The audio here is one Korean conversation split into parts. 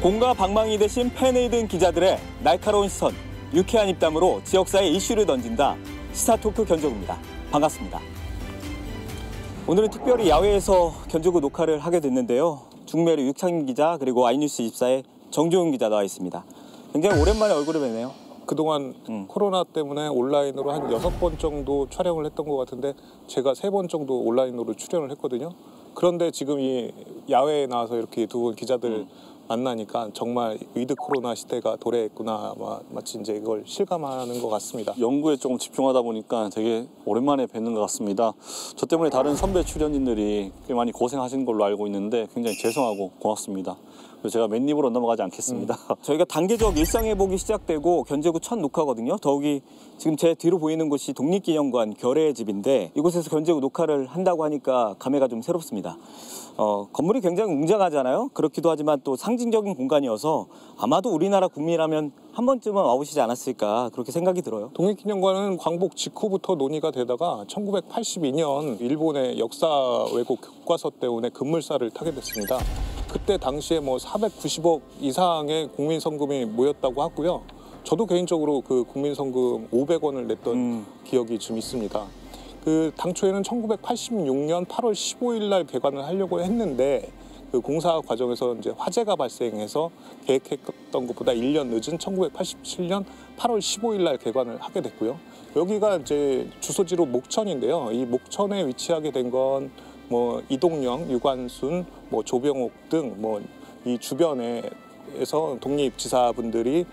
공과 방망이 대신 펜을 든 기자들의 날카로운 시선, 유쾌한 입담으로 지역사회 이슈를 던진다. 시사토크 견조구입니다. 반갑습니다. 오늘은 특별히 야외에서 견조구 녹화를 하게 됐는데요. 중매류 육창민 기자 그리고 아이뉴스24의 정주훈 기자 나와 있습니다. 굉장히 오랜만에 얼굴을 뵈네요. 그동안 코로나 때문에 온라인으로 한 6번 정도 촬영을 했던 것 같은데 제가 3번 정도 온라인으로 출연을 했거든요. 그런데 지금 이 야외에 나와서 이렇게 두 분 기자들 만나니까 정말 위드 코로나 시대가 도래했구나, 마치 이제 이걸 실감하는 것 같습니다. 연구에 조금 집중하다 보니까 되게 오랜만에 뵙는 것 같습니다. 저 때문에 다른 선배 출연진들이 꽤 많이 고생하신 걸로 알고 있는데 굉장히 죄송하고 고맙습니다. 그래서 제가 맨입으로 넘어가지 않겠습니다. 저희가 단계적 일상회복이 시작되고 견제구 첫 녹화거든요. 더욱이 지금 제 뒤로 보이는 곳이 독립기념관 결의 집인데 이곳에서 견제구 녹화를 한다고 하니까 감회가 좀 새롭습니다. 건물이 굉장히 웅장하잖아요. 그렇기도 하지만 또 상징적인 공간이어서 아마도 우리나라 국민이라면 한 번쯤은 와보시지 않았을까 그렇게 생각이 들어요. 독립기념관은 광복 직후부터 논의가 되다가 1982년 일본의 역사 왜곡 교과서 때문에 급물살을 타게 됐습니다. 그때 당시에 뭐 490억 이상의 국민성금이 모였다고 하고요. 저도 개인적으로 그 국민성금 500원을 냈던 기억이 좀 있습니다. 그 당초에는 1986년 8월 15일 날 개관을 하려고 했는데 그 공사 과정에서 이제 화재가 발생해서 계획했던 것보다 1년 늦은 1987년 8월 15일 날 개관을 하게 됐고요. 여기가 이제 주소지로 목천인데요. 이 목천에 위치하게 된 건 뭐 이동영, 유관순, 뭐 조병옥 등 뭐 이 주변에서 독립지사분들이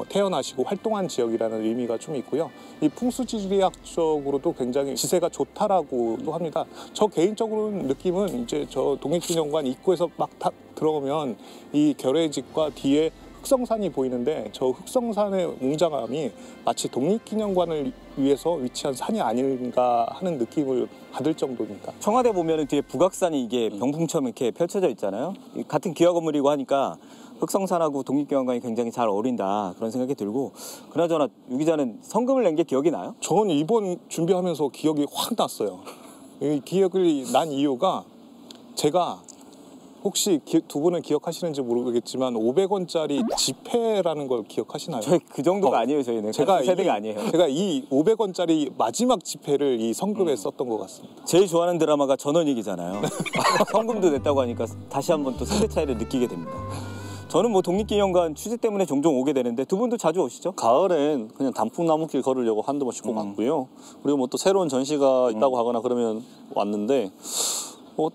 태어나시고 활동한 지역이라는 의미가 좀 있고요. 이 풍수지리학적으로도 굉장히 지세가 좋다라고도 합니다. 저 개인적으로는 느낌은 이제 저 독립기념관 입구에서 막 들어오면 이 결의집과 뒤에 흑성산이 보이는데 저 흑성산의 웅장함이 마치 독립기념관을 위해서 위치한 산이 아닌가 하는 느낌을 받을 정도입니다. 청와대 보면 뒤에 북악산이 이게 병풍처럼 이렇게 펼쳐져 있잖아요. 같은 기아 건물이고 하니까 흑성산하고 독립기념관이 굉장히 잘 어울린다 그런 생각이 들고, 그나저나 유 기자는 성금을 낸 게 기억이 나요? 전 이번 준비하면서 기억이 확 났어요. 이 기억을 난 이유가 제가 혹시 두 분은 기억하시는지 모르겠지만 500원짜리 지폐라는 걸 기억하시나요? 저희 그 정도가 아니에요. 저희는 제가 세대가 아니에요. 제가 이 500원짜리 마지막 지폐를 이 성금에 썼던 것 같습니다. 제일 좋아하는 드라마가 전원일기잖아요. 성금도 냈다고 하니까 다시 한번 또 세대 차이를 느끼게 됩니다. 저는 뭐 독립기념관 취재 때문에 종종 오게 되는데 두 분도 자주 오시죠? 가을엔 그냥 단풍나무길 걸으려고 한두 번씩 꼭 왔고요. 그리고 뭐 또 새로운 전시가 있다고 하거나 그러면 왔는데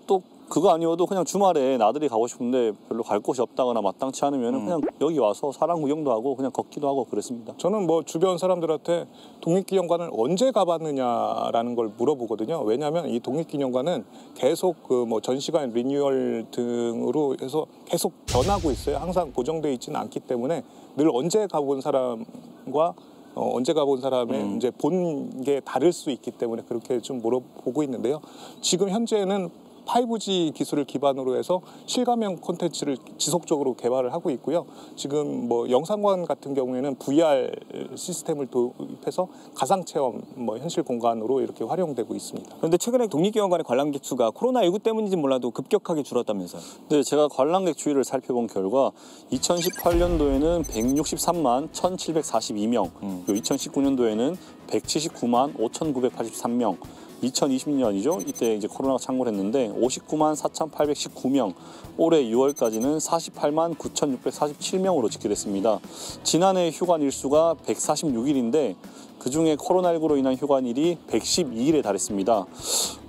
또 그거 아니어도 그냥 주말에 나들이 가고 싶은데 별로 갈 곳이 없다거나 마땅치 않으면 그냥 여기 와서 사람 구경도 하고 그냥 걷기도 하고 그랬습니다. 저는 뭐 주변 사람들한테 독립기념관을 언제 가봤느냐라는 걸 물어보거든요. 왜냐하면 이 독립기념관은 계속 그 뭐 전시관 리뉴얼 등으로 해서 계속 변하고 있어요. 항상 고정되어 있지는 않기 때문에 늘 언제 가본 사람과 언제 가본 사람의 이제 본 게 다를 수 있기 때문에 그렇게 좀 물어보고 있는데요. 지금 현재는 5G 기술을 기반으로 해서 실감형 콘텐츠를 지속적으로 개발을 하고 있고요. 지금 뭐 영상관 같은 경우에는 VR 시스템을 도입해서 가상체험 현실 공간으로 이렇게 활용되고 있습니다. 그런데 최근에 독립기념관의 관람객 수가 코로나19 때문인지 몰라도 급격하게 줄었다면서요? 네, 제가 관람객 추이를 살펴본 결과 2018년도에는 163만 1,742명, 2019년도에는 179만 5,983명, 2020년이죠. 이때 이제 코로나가 창궐 했는데 59만 4,819명, 올해 6월까지는 48만 9,647명으로 집계됐습니다. 지난해 휴관 일수가 146일인데 그중에 코로나19로 인한 휴관일이 112일에 달했습니다.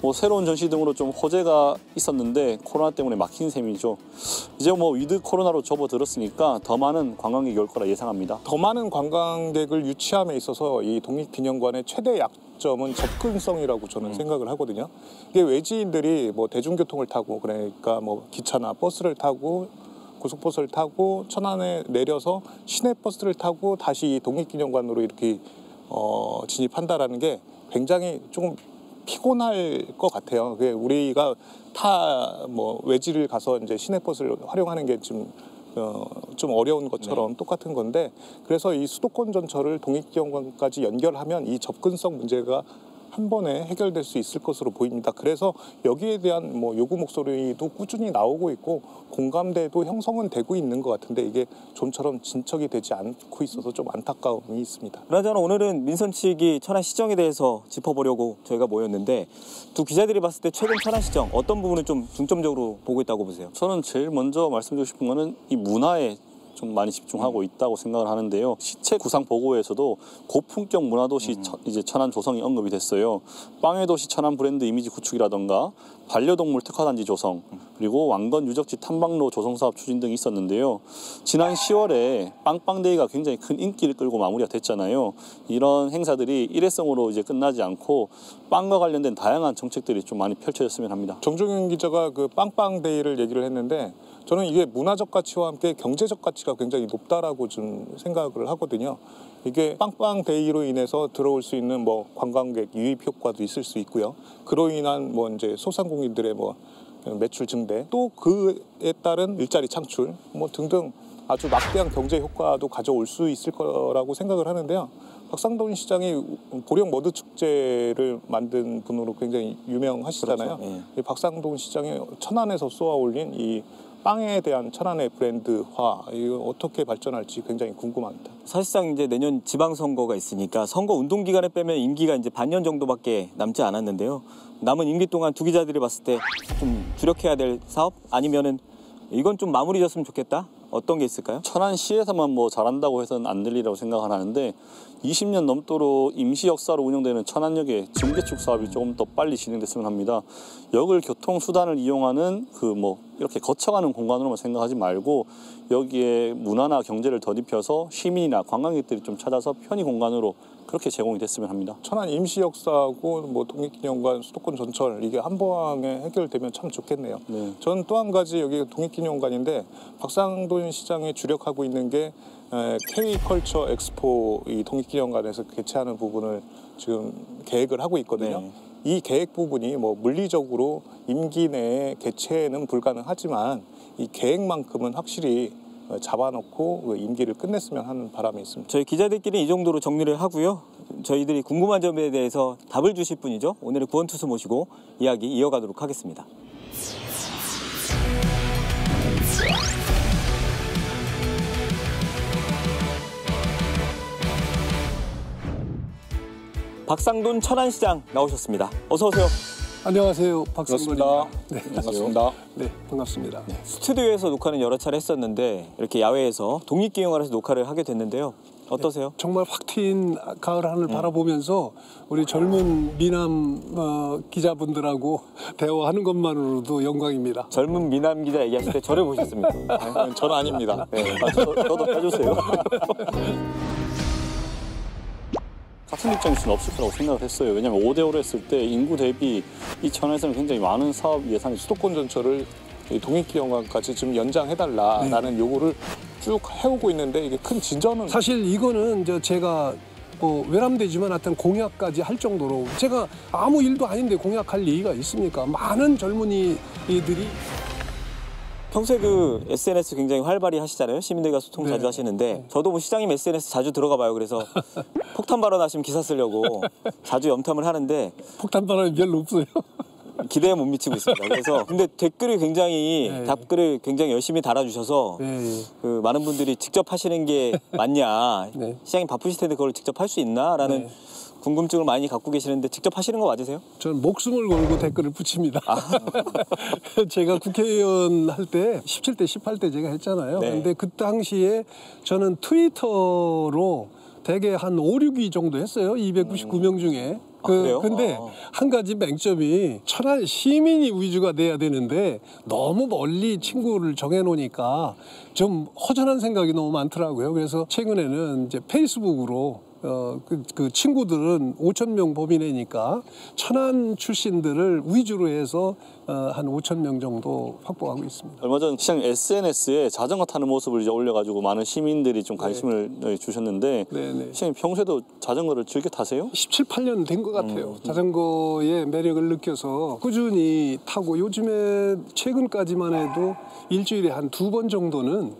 뭐 새로운 전시 등으로 좀 호재가 있었는데 코로나 때문에 막힌 셈이죠. 이제 뭐 위드 코로나로 접어들었으니까 더 많은 관광객이 올 거라 예상합니다. 더 많은 관광객을 유치함에 있어서 이 독립기념관의 최대 약점은 접근성이라고 저는 생각을 하거든요. 이게 외지인들이 뭐 대중교통을 타고, 그러니까 뭐 기차나 버스를 타고 고속버스를 타고 천안에 내려서 시내버스를 타고 다시 독립기념관으로 이렇게 진입한다라는 게 굉장히 조금 피곤할 것 같아요. 우리가 뭐 외지를 가서 이제 시내버스를 활용하는 게 좀 어려운 것처럼 똑같은 건데, 그래서 이 수도권 전철을 독립기념관까지 연결하면 이 접근성 문제가 한 번에 해결될 수 있을 것으로 보입니다. 그래서 여기에 대한 뭐 요구 목소리도 꾸준히 나오고 있고 공감대도 형성은 되고 있는 것 같은데 이게 좀처럼 진척이 되지 않고 있어서 좀 안타까움이 있습니다. 그나저나 오늘은 민선 측이 천안시정에 대해서 짚어보려고 저희가 모였는데 두 기자들이 봤을 때 최근 천안시정 어떤 부분을 좀 중점적으로 보고 있다고 보세요? 저는 제일 먼저 말씀드리고 싶은 거는 이 문화에 좀 많이 집중하고 있다고 생각을 하는데요. 시책 구상 보고에서도 고품격 문화도시 이제 천안 조성이 언급이 됐어요. 빵의 도시 천안 브랜드 이미지 구축이라던가 반려동물 특화단지 조성, 그리고 왕건 유적지 탐방로 조성 사업 추진 등이 있었는데요. 지난 10월에 빵빵데이가 굉장히 큰 인기를 끌고 마무리가 됐잖아요. 이런 행사들이 일회성으로 이제 끝나지 않고 빵과 관련된 다양한 정책들이 좀 많이 펼쳐졌으면 합니다. 정종윤 기자가 그 빵빵데이를 얘기를 했는데 저는 이게 문화적 가치와 함께 경제적 가치가 굉장히 높다라고 좀 생각을 하거든요. 이게 빵빵데이로 인해서 들어올 수 있는 뭐 관광객 유입 효과도 있을 수 있고요. 그로 인한 뭐 이제 소상공인들의 뭐 매출 증대, 또 그에 따른 일자리 창출 뭐 등등 아주 막대한 경제 효과도 가져올 수 있을 거라고 생각을 하는데요. 박상돈 시장이 보령 머드 축제를 만든 분으로 굉장히 유명하시잖아요. 그렇죠. 예. 이 박상돈 시장이 천안에서 쏘아올린 이 빵에 대한 천안의 브랜드화 이거 어떻게 발전할지 굉장히 궁금합니다. 사실상 이제 내년 지방선거가 있으니까 선거 운동 기간에 빼면 임기가 이제 반년 정도밖에 남지 않았는데요. 남은 임기 동안 두 기자들이 봤을 때 좀 주력해야 될 사업 아니면은 이건 좀 마무리 졌으면 좋겠다. 어떤 게 있을까요? 천안시에서만 뭐 잘한다고 해서는 안 될 일이라고 생각을 하는데 20년 넘도록 임시 역사로 운영되는 천안역의 증개축 사업이 조금 더 빨리 진행됐으면 합니다. 역을 교통수단을 이용하는 그 뭐 이렇게 거쳐가는 공간으로만 생각하지 말고 여기에 문화나 경제를 덧입혀서 시민이나 관광객들이 좀 찾아서 편의 공간으로 그렇게 제공이 됐으면 합니다. 천안 임시 역사하고 뭐 독립기념관, 수도권 전철 이게 한 방에 해결되면 참 좋겠네요. 네. 저는 또 한 가지 여기 독립기념관인데 박상돈 시장이 주력하고 있는 게 K컬처 엑스포 이 독립기념관에서 개최하는 부분을 지금 계획을 하고 있거든요. 네. 이 계획 부분이 뭐 물리적으로 임기 내에 개최는 불가능하지만 이 계획만큼은 확실히 잡아놓고 그 임기를 끝냈으면 하는 바람이 있습니다. 저희 기자들끼리 이 정도로 정리를 하고요. 저희들이 궁금한 점에 대해서 답을 주실 분이죠. 오늘의 구원투수 모시고 이야기 이어가도록 하겠습니다. 박상돈 천안시장 나오셨습니다. 어서 오세요. 안녕하세요. 박상돈입니다. 네, 반갑습니다. 네, 반갑습니다. 스튜디오에서 녹화는 여러 차례 했었는데 이렇게 야외에서 독립기념관에서 녹화를 하게 됐는데요. 어떠세요? 정말 확 트인 가을 하늘 바라보면서 우리 젊은 미남 기자분들하고 대화하는 것만으로도 영광입니다. 젊은 미남 기자 얘기하실 때 저를 보셨습니까? 저는 아닙니다. 네. 저도 빼주세요. 같은 입장일 수는 없을 거라고 생각을 했어요. 왜냐하면 5대5로 했을 때 인구 대비 이 천안에서는 굉장히 많은 사업 예산이 수도권 전철을 독립기념관까지 좀 연장해달라라는 요구를 쭉 해오고 있는데 이게 큰 진전은 사실 이거는 제가 뭐 외람되지만 하여튼 공약까지 할 정도로 제가 아무 일도 아닌데 공약할 얘기가 있습니까? 많은 젊은이들이 평소에 그 SNS 굉장히 활발히 하시잖아요. 시민들과 소통 자주 하시는데 저도 뭐 시장님 SNS 자주 들어가 봐요. 그래서 폭탄 발언하시면 기사 쓰려고 자주 염탐을 하는데 폭탄 바람이 별로 없어요. 기대에 못 미치고 있습니다. 그래서 근데 댓글을 굉장히 답글을 굉장히 열심히 달아주셔서 그 많은 분들이 직접 하시는 게 맞냐, 시장님 바쁘실 텐데 그걸 직접 할 수 있나라는 궁금증을 많이 갖고 계시는데 직접 하시는 거 맞으세요? 저는 목숨을 걸고 댓글을 붙입니다. 제가 국회의원 할 때 17대, 18대 제가 했잖아요. 근데 그 당시에 저는 트위터로 대개 한 5, 6위 정도 했어요. 299명 중에. 근데 한 가지 맹점이 천안 시민이 위주가 돼야 되는데 너무 멀리 친구를 정해놓으니까 좀 허전한 생각이 너무 많더라고요. 그래서 최근에는 이제 페이스북으로 그 친구들은 5,000명 범위내니까 천안 출신들을 위주로 해서 한 5,000명 정도 확보하고 있습니다. 얼마 전 시장 SNS에 자전거 타는 모습을 이제 올려가지고 많은 시민들이 좀 관심을 주셨는데 시장님 평소에도 자전거를 즐겨 타세요? 17, 18년 된 것 같아요. 자전거의 매력을 느껴서 꾸준히 타고 요즘에 최근까지만 해도 일주일에 한 2번 정도는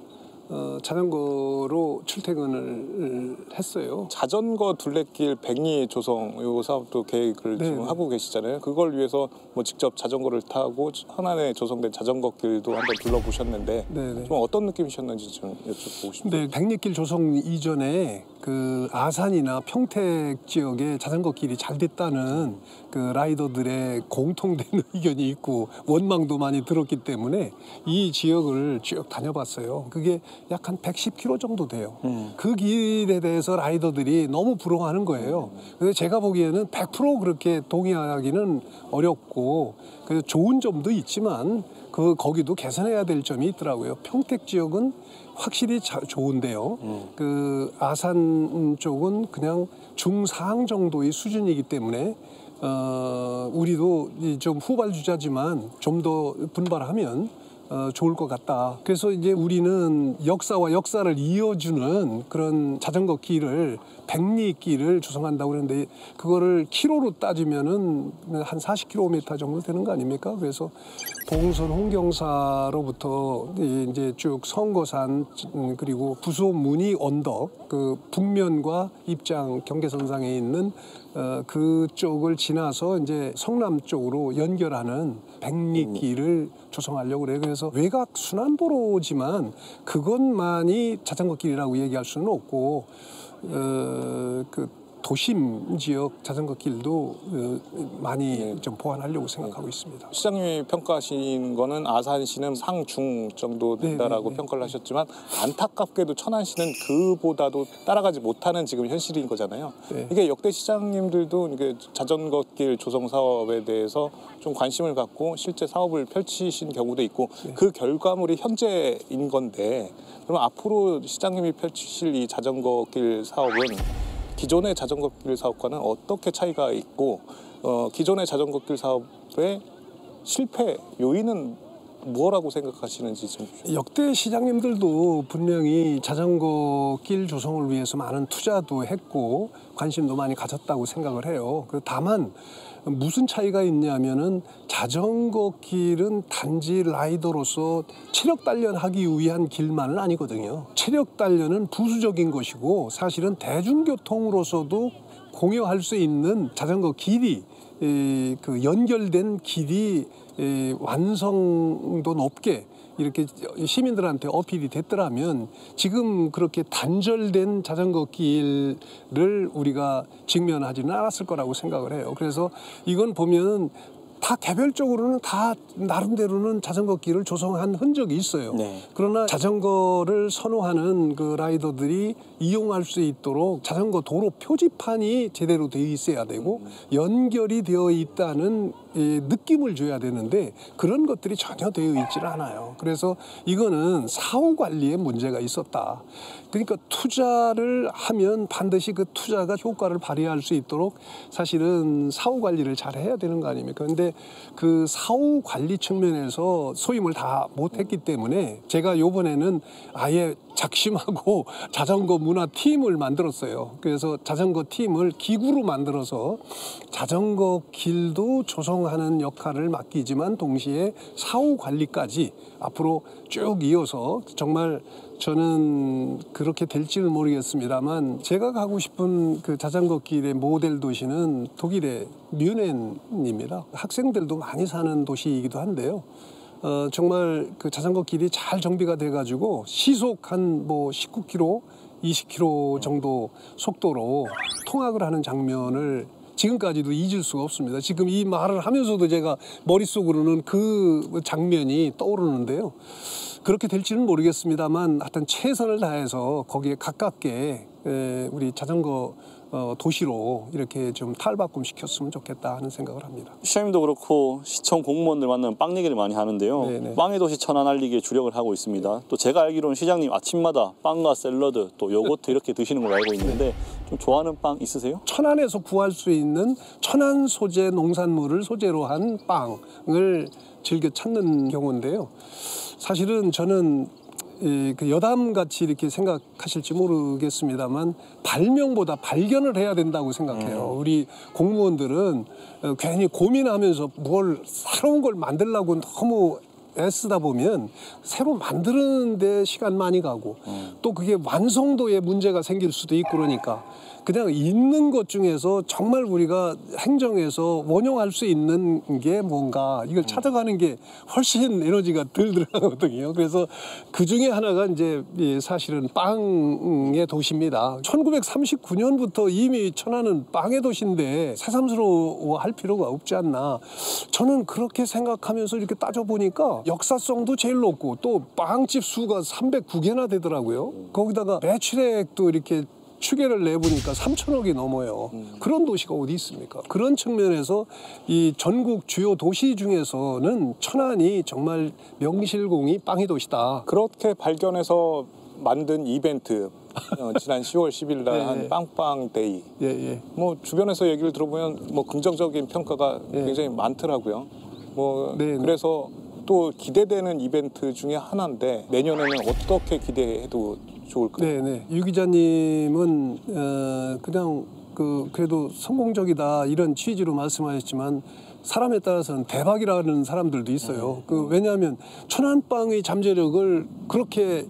자전거로 출퇴근을 했어요. 자전거 둘레길 백리 조성 요 사업도 계획을 네, 지금 네. 하고 계시잖아요. 그걸 위해서 뭐 직접 자전거를 타고 하나에 조성된 자전거 길도 한번 둘러보셨는데 네, 네. 좀 어떤 느낌이셨는지 좀 여쭤보고 싶습니다. 네, 백리길 조성 이전에 그 아산이나 평택 지역에 자전거 길이 잘 됐다는 그 라이더들의 공통된 의견이 있고 원망도 많이 들었기 때문에 이 지역을 쭉 다녀봤어요. 그게 약 한 110km 정도 돼요. 그 길에 대해서 라이더들이 너무 부러워하는 거예요. 그래서 제가 보기에는 100% 그렇게 동의하기는 어렵고 그래서 좋은 점도 있지만 거기도 개선해야 될 점이 있더라고요. 평택 지역은 확실히 좋은데요. 그 아산 쪽은 그냥 중상향 정도의 수준이기 때문에 우리도 좀 후발주자지만 좀 더 분발하면 좋을 것 같다. 그래서 이제 우리는 역사와 역사를 이어주는 그런 자전거 길을 백리길을 조성한다고 그러는데 그거를 키로로 따지면은 한 40km 정도 되는 거 아닙니까? 그래서 봉선 홍경사로부터 이제 쭉 성거산 그리고 부소문이 언덕 그 북면과 입장 경계선상에 있는 그쪽을 지나서 이제 성남 쪽으로 연결하는 백리길을 조성하려고 그래요. 그래서 외곽 순환도로지만 그것만이 자전거 길이라고 얘기할 수는 없고 그 도심 지역 자전거 길도 많이 좀 보완하려고 생각하고 있습니다. 시장님이 평가하신 거는 아산시는 상중 정도 된다라고 네. 평가를 하셨지만 안타깝게도 천안시는 그보다도 따라가지 못하는 지금 현실인 거잖아요. 네. 이게 역대 시장님들도 이게 자전거 길 조성 사업에 대해서 좀 관심을 갖고 실제 사업을 펼치신 경우도 있고 그 결과물이 현재인 건데 그럼 앞으로 시장님이 펼치실 이 자전거 길 사업은 기존의 자전거 길 사업과는 어떻게 차이가 있고 기존의 자전거 길 사업의 실패 요인은 뭐라고 생각하시는지 좀. 역대 시장님들도 분명히 자전거 길 조성을 위해서 많은 투자도 했고 관심도 많이 가졌다고 생각을 해요. 다만 무슨 차이가 있냐면은 자전거 길은 단지 라이더로서 체력 단련하기 위한 길만은 아니거든요. 체력 단련은 부수적인 것이고 사실은 대중교통으로서도 공유할 수 있는 자전거 길이 그 연결된 길이 완성도 높게 이렇게 시민들한테 어필이 됐더라면 지금 그렇게 단절된 자전거 길을 우리가 직면하지는 않았을 거라고 생각을 해요. 그래서 이건 보면 다 개별적으로는 다 나름대로는 자전거 길을 조성한 흔적이 있어요. 네. 그러나 자전거를 선호하는 그 라이더들이 이용할 수 있도록 자전거 도로 표지판이 제대로 되어 있어야 되고 연결이 되어 있다는 느낌을 줘야 되는데 그런 것들이 전혀 되어 있지는 않아요. 그래서 이거는 사후 관리에 문제가 있었다. 그러니까 투자를 하면 반드시 그 투자가 효과를 발휘할 수 있도록 사실은 사후 관리를 잘 해야 되는 거 아닙니까? 근데 그 사후 관리 측면에서 소임을 다 못했기 때문에 제가 요번에는 아예 작심하고 자전거 문화 팀을 만들었어요. 그래서 자전거 팀을 기구로 만들어서 자전거 길도 조성하는 역할을 맡기지만 동시에 사후 관리까지 앞으로 쭉 이어서 정말 저는 그렇게 될지는 모르겠습니다만 제가 가고 싶은 그 자전거 길의 모델 도시는 독일의 뮌헨입니다. 학생들도 많이 사는 도시이기도 한데요. 정말 그 자전거 길이 잘 정비가 돼가지고 시속 한 뭐 19km, 20km 정도 속도로 통학을 하는 장면을 지금까지도 잊을 수가 없습니다. 지금 이 말을 하면서도 제가 머릿속으로는 그 장면이 떠오르는데요. 그렇게 될지는 모르겠습니다만 하여튼 최선을 다해서 거기에 가깝게 우리 자전거 도시로 이렇게 좀 탈바꿈 시켰으면 좋겠다 하는 생각을 합니다. 시장님도 그렇고 시청 공무원들 만나면 빵 얘기를 많이 하는데요. 네네. 빵의 도시 천안 알리기에 주력을 하고 있습니다. 또 제가 알기로는 시장님 아침마다 빵과 샐러드 또 요거트 이렇게 드시는 걸로 알고 있는데 좀 좋아하는 빵 있으세요? 천안에서 구할 수 있는 천안 소재 농산물을 소재로 한 빵을 즐겨 찾는 경우인데요. 사실은 저는 그 여담같이 이렇게 생각하실지 모르겠습니다만 발명보다 발견을 해야 된다고 생각해요. 우리 공무원들은 괜히 고민하면서 뭘 새로운 걸 만들려고 너무 애쓰다 보면 새로 만드는 데 시간 많이 가고 또 그게 완성도에 문제가 생길 수도 있고 그러니까 그냥 있는 것 중에서 정말 우리가 행정에서 원용할 수 있는 게 뭔가 이걸 찾아가는 게 훨씬 에너지가 덜 들어가거든요. 그래서 그 중에 하나가 이제 사실은 빵의 도시입니다. 1939년부터 이미 천안은 빵의 도시인데 새삼스러워할 필요가 없지 않나. 저는 그렇게 생각하면서 이렇게 따져보니까 역사성도 제일 높고 또 빵집 수가 309개나 되더라고요. 거기다가 매출액도 이렇게 추계를 내보니까 3천억이 넘어요. 그런 도시가 어디 있습니까? 그런 측면에서 이 전국 주요 도시 중에서는 천안이 정말 명실공히 빵의 도시다. 그렇게 발견해서 만든 이벤트 지난 10월 10일 날 한 네. 빵빵데이. 예, 예. 뭐 주변에서 얘기를 들어보면 뭐 긍정적인 평가가 굉장히 많더라고요. 뭐 네, 네. 그래서 또 기대되는 이벤트 중에 하나인데 내년에는 어떻게 기대해도 좋을까요? 네네. 유 기자님은 그냥 그래도 성공적이다 이런 취지로 말씀하셨지만 사람에 따라서는 대박이라는 사람들도 있어요. 왜냐하면 천안빵의 잠재력을 그렇게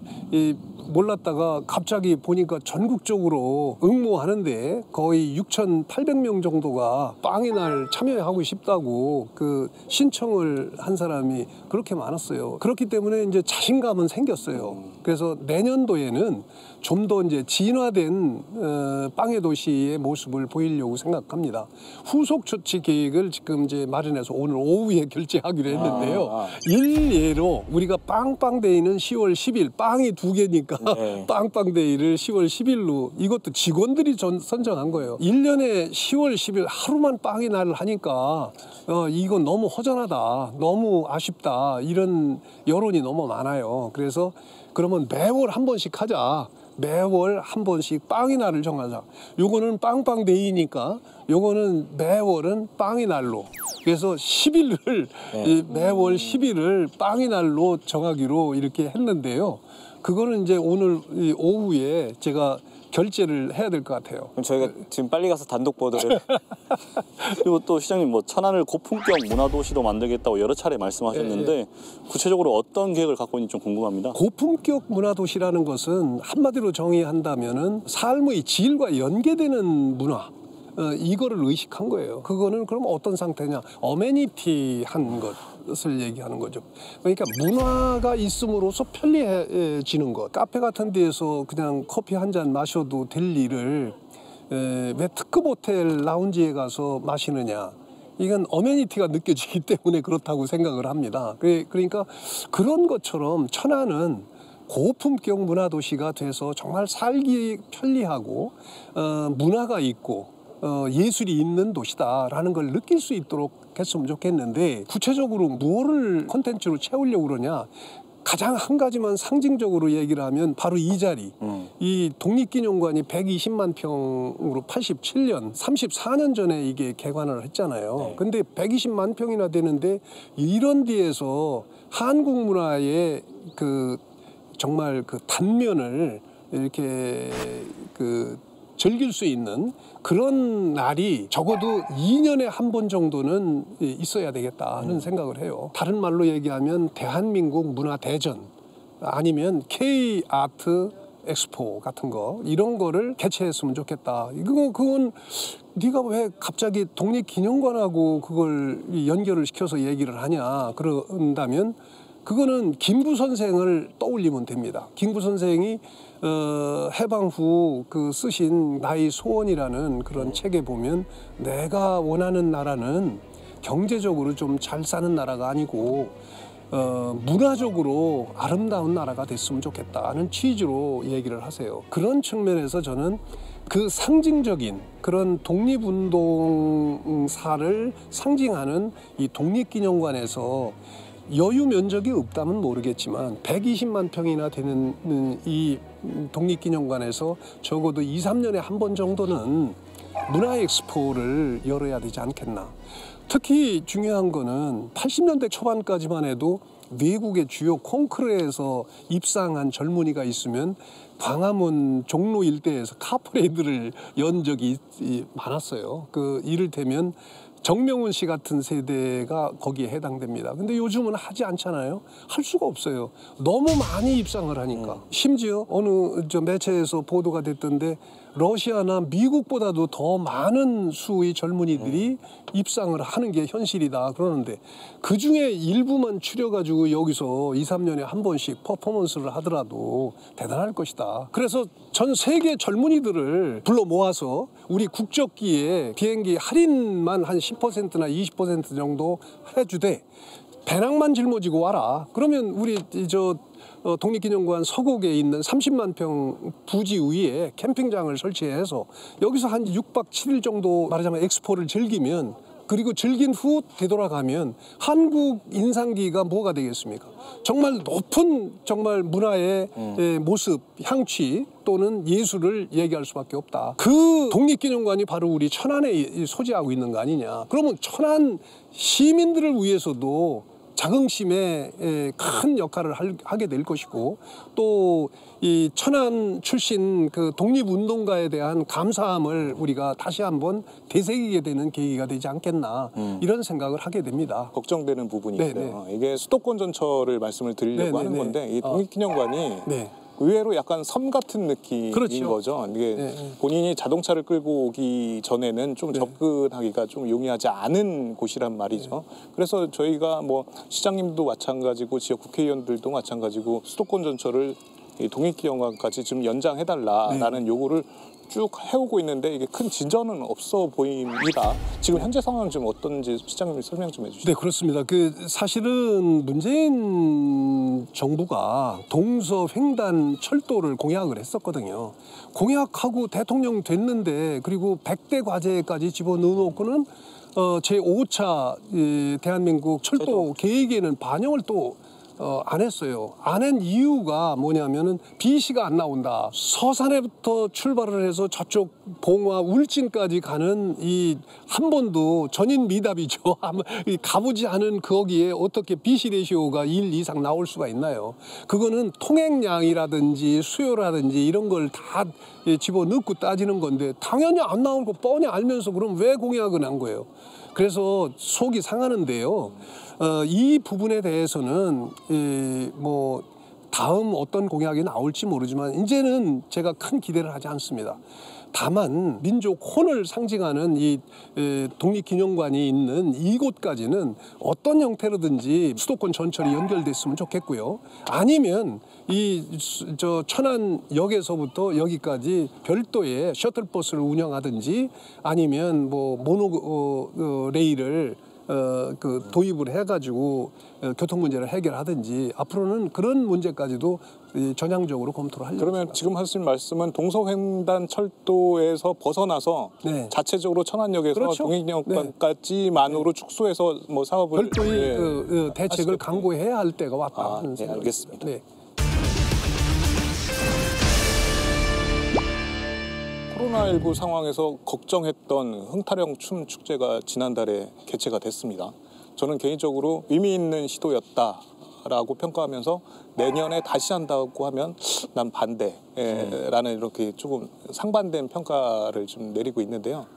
몰랐다가 갑자기 보니까 전국적으로 응모하는데 거의 6,800명 정도가 빵의 날 참여하고 싶다고 그 신청을 한 사람이 그렇게 많았어요. 그렇기 때문에 이제 자신감은 생겼어요. 그래서 내년도에는 좀 더 이제 진화된 빵의 도시의 모습을 보이려고 생각합니다. 후속 조치 계획을 지금 이제 마련해서 오늘 오후에 결제하기로 했는데요. 일례로 우리가 빵빵데이는 10월 10일 빵이 2개니까 네. 빵빵데이를 10월 10일로 이것도 직원들이 선정한 거예요. 1년에 10월 10일 하루만 빵의 날을 하니까 이건 너무 허전하다. 너무 아쉽다. 이런 여론이 너무 많아요. 그래서 그러면 매월 한 번씩 하자. 매월 한 번씩 빵의 날을 정하자. 요거는 빵빵데이니까 요거는 매월은 빵의 날로. 그래서 10일을 매월 10일을 빵의 날로 정하기로 이렇게 했는데요. 그거는 이제 오늘 오후에 제가 결제를 해야 될 것 같아요. 그럼 저희가 지금 빨리 가서 단독 보도를 그리고 또 시장님 뭐 천안을 고품격 문화도시로 만들겠다고 여러 차례 말씀하셨는데 구체적으로 어떤 계획을 갖고 있는지 좀 궁금합니다. 고품격 문화도시라는 것은 한마디로 정의한다면은 삶의 질과 연계되는 문화. 이거를 의식한 거예요. 그거는 그럼 어떤 상태냐? 어메니티한 것을 얘기하는 거죠. 그러니까 문화가 있음으로써 편리해지는 것. 카페 같은 데에서 그냥 커피 한 잔 마셔도 될 일을 왜 특급 호텔 라운지에 가서 마시느냐? 이건 어메니티가 느껴지기 때문에 그렇다고 생각을 합니다. 그러니까 그런 것처럼 천안은 고품격 문화도시가 돼서 정말 살기 편리하고 문화가 있고 예술이 있는 도시다라는 걸 느낄 수 있도록 했으면 좋겠는데 구체적으로 무엇을 콘텐츠로 채우려고 그러냐. 가장 한 가지만 상징적으로 얘기를 하면 바로 이 자리. 이 독립기념관이 120만 평으로 87년, 34년 전에 이게 개관을 했잖아요. 근데 120만 평이나 되는데 이런 데에서 한국 문화의 정말 단면을 이렇게 즐길 수 있는 그런 날이 적어도 2년에 한 번 정도는 있어야 되겠다 하는 생각을 해요. 다른 말로 얘기하면 대한민국 문화대전 아니면 K-아트 엑스포 같은 거 이런 거를 개최했으면 좋겠다. 그건 네가 왜 갑자기 독립기념관하고 그걸 연결을 시켜서 얘기를 하냐 그런다면 그거는 김구 선생을 떠올리면 됩니다. 김구 선생이 해방 후 쓰신 나의 소원이라는 그런 책에 보면 내가 원하는 나라는 경제적으로 좀 잘 사는 나라가 아니고 문화적으로 아름다운 나라가 됐으면 좋겠다는 취지로 얘기를 하세요. 그런 측면에서 저는 그 상징적인 그런 독립운동사를 상징하는 이 독립기념관에서 여유 면적이 없다면 모르겠지만 120만 평이나 되는 이 독립기념관에서 적어도 2, 3년에 한 번 정도는 문화 엑스포를 열어야 되지 않겠나. 특히 중요한 거는 80년대 초반까지만 해도 외국의 주요 콩쿠르에서 입상한 젊은이가 있으면 광화문 종로 일대에서 카프레이드를 연 적이 많았어요. 이를테면 정명훈 씨 같은 세대가 거기에 해당됩니다. 근데 요즘은 하지 않잖아요. 할 수가 없어요. 너무 많이 입상을 하니까. 심지어 어느 매체에서 보도가 됐던데 러시아나 미국보다도 더 많은 수의 젊은이들이 입상을 하는 게 현실이다 그러는데 그중에 일부만 추려가지고 여기서 2, 3년에 한 번씩 퍼포먼스를 하더라도 대단할 것이다. 그래서 전 세계 젊은이들을 불러 모아서 우리 국적기에 비행기 할인만 한 10%나 20% 정도 해주되 배낭만 짊어지고 와라. 그러면 우리 독립기념관 서곡에 있는 30만 평 부지 위에 캠핑장을 설치해서 여기서 한 6박 7일 정도 말하자면 엑스포를 즐기면 그리고 즐긴 후 되돌아가면 한국 인상기가 뭐가 되겠습니까? 정말 높은 정말 문화의 모습, 향취 또는 예술을 얘기할 수밖에 없다. 그 독립기념관이 바로 우리 천안에 소재하고 있는 거 아니냐. 그러면 천안 시민들을 위해서도 자긍심에 큰 역할을 하게 될 것이고 또 이 천안 출신 그 독립운동가에 대한 감사함을 우리가 다시 한번 되새기게 되는 계기가 되지 않겠나 이런 생각을 하게 됩니다. 걱정되는 부분이 있어요. 네네. 이게 수도권 전철을 말씀을 드리려고 하는 건데 이 독립기념관이 의외로 약간 섬 같은 느낌인 그렇죠. 거죠. 이게 본인이 자동차를 끌고 오기 전에는 좀 접근하기가 좀 용이하지 않은 곳이란 말이죠. 그래서 저희가 뭐 시장님도 마찬가지고 지역 국회의원들도 마찬가지고 수도권 전철을 이 독립기념관까지 좀 연장해달라라는 요구를 쭉 해오고 있는데 이게 큰 진전은 없어 보입니다. 지금 현재 상황은 좀 어떤지 시장님 설명 좀 해주시죠. 네, 그렇습니다. 사실은 문재인 정부가 동서횡단 철도를 공약을 했었거든요. 공약하고 대통령 됐는데 그리고 100대 과제까지 집어넣어놓고는 제5차 대한민국 철도 계획에는 반영을 또 안 했어요. 안 한 이유가 뭐냐면은 비시가 안 나온다. 서산에부터 출발을 해서 저쪽 봉화 울진까지 가는 이 한 번도 전인 미답이죠. 가보지 않은 거기에 어떻게 비시 레시오가 1 이상 나올 수가 있나요? 그거는 통행량이라든지 수요라든지 이런 걸 다 집어넣고 따지는 건데 당연히 안 나올 거 뻔히 알면서 그럼 왜 공약을 한 거예요? 그래서 속이 상하는데요. 이 부분에 대해서는 뭐 다음 어떤 공약이 나올지 모르지만 이제는 제가 큰 기대를 하지 않습니다. 다만 민족 혼을 상징하는 이 독립기념관이 있는 이곳까지는 어떤 형태로든지 수도권 전철이 연결됐으면 좋겠고요. 아니면 천안역에서부터 여기까지 별도의 셔틀버스를 운영하든지 아니면 뭐 모노레일을 도입을 해가지고 교통 문제를 해결하든지 앞으로는 그런 문제까지도 전향적으로 검토를 하려고 그러면 합니다. 지금 하신 말씀은 동서횡단 철도에서 벗어나서 자체적으로 천안역에서 그렇죠. 독립기념관까지만으로 축소해서 뭐 사업을 별도의 대책을 강구해야 할 때가 왔다. 네, 알겠습니다. 네. 코로나19 상황에서 걱정했던 흥타령 춤 축제가 지난달에 개최가 됐습니다. 저는 개인적으로 의미 있는 시도였다라고 평가하면서 내년에 다시 한다고 하면 난 반대라는 이렇게 조금 상반된 평가를 좀 내리고 있는데요.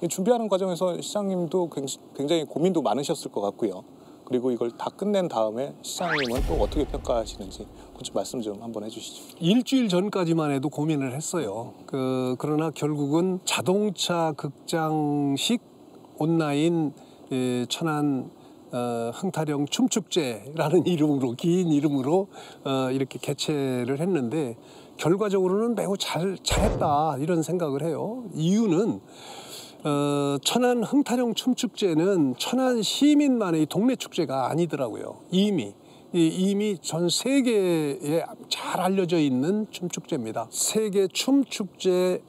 준비하는 과정에서 시장님도 굉장히 고민도 많으셨을 것 같고요. 그리고 이걸 다 끝낸 다음에 시장님은 또 어떻게 평가하시는지 좀 말씀 좀 한번 해주시죠. 일주일 전까지만 해도 고민을 했어요. 그러나 결국은 자동차 극장식 온라인 천안 흥타령 춤축제라는 이름으로 긴 이름으로 이렇게 개최를 했는데 결과적으로는 매우 잘했다 이런 생각을 해요. 이유는 천안 흥타령 춤축제는 천안 시민만의 동네 축제가 아니더라고요. 이미 전 세계에 잘 알려져 있는 춤축제입니다. 세계 춤축제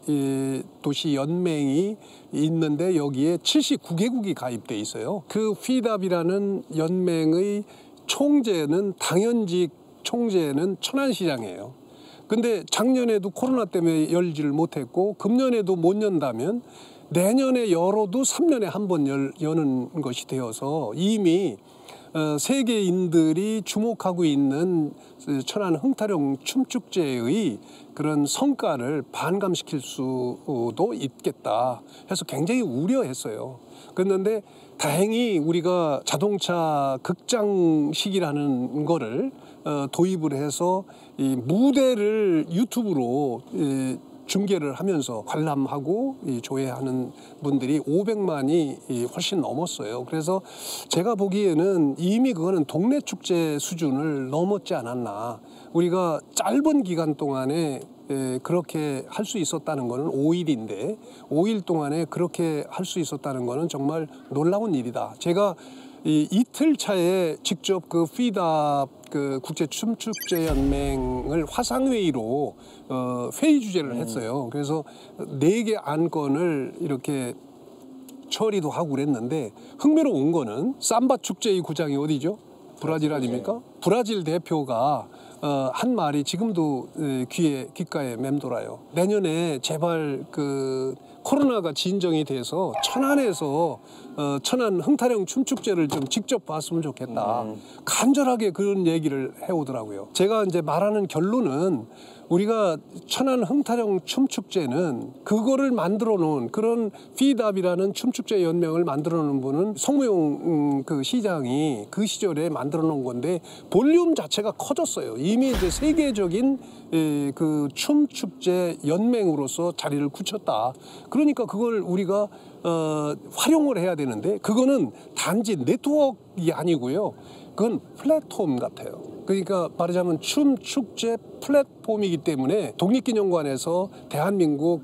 도시 연맹이 있는데 여기에 79개국이 가입돼 있어요. 그 FIDAB이라는 연맹의 총재는 당연직 총재는 천안시장이에요. 근데 작년에도 코로나 때문에 열지를 못했고 금년에도 못 연다면 내년에 열어도 3년에 한 번 여는 것이 되어서 이미 세계인들이 주목하고 있는 천안 흥타령 춤축제의 그런 성과를 반감시킬 수도 있겠다 해서 굉장히 우려했어요. 그런데 다행히 우리가 자동차 극장식이라는 거를 도입을 해서 이 무대를 유튜브로 중계를 하면서 관람하고 조회하는 분들이 500만이 훨씬 넘었어요. 그래서 제가 보기에는 이미 그거는 동네 축제 수준을 넘었지 않았나. 우리가 짧은 기간 동안에 그렇게 할 수 있었다는 거는 5일인데 5일 동안에 그렇게 할 수 있었다는 거는 정말 놀라운 일이다. 제가 이틀 차에 직접 그 피다 그 국제 춤축제 연맹을 화상회의로 회의 주제를 했어요. 그래서 4개 안건을 이렇게 처리도 하고 그랬는데 흥미로운 거는 삼바 축제의 구장이 어디죠? 브라질 아닙니까? 브라질 대표가 한 말이 지금도 귓가에 맴돌아요. 내년에 제발 그 코로나가 진정이 돼서 천안에서 천안 흥타령 춤축제를 좀 직접 봤으면 좋겠다. 간절하게 그런 얘기를 해오더라고요. 제가 이제 말하는 결론은 우리가 천안 흥타령 춤축제는 그거를 만들어 놓은 그런 피답이라는 춤축제 연맹을 만들어 놓은 분은 송무용 그 시장이 그 시절에 만들어 놓은 건데 볼륨 자체가 커졌어요. 이미 이제 세계적인 그 춤축제 연맹으로서 자리를 굳혔다. 그러니까 그걸 우리가 활용을 해야 되는데 그거는 단지 네트워크가 아니고요. 그건 플랫폼 같아요. 그러니까 말하자면 춤축제 플랫폼이기 때문에 독립기념관에서 대한민국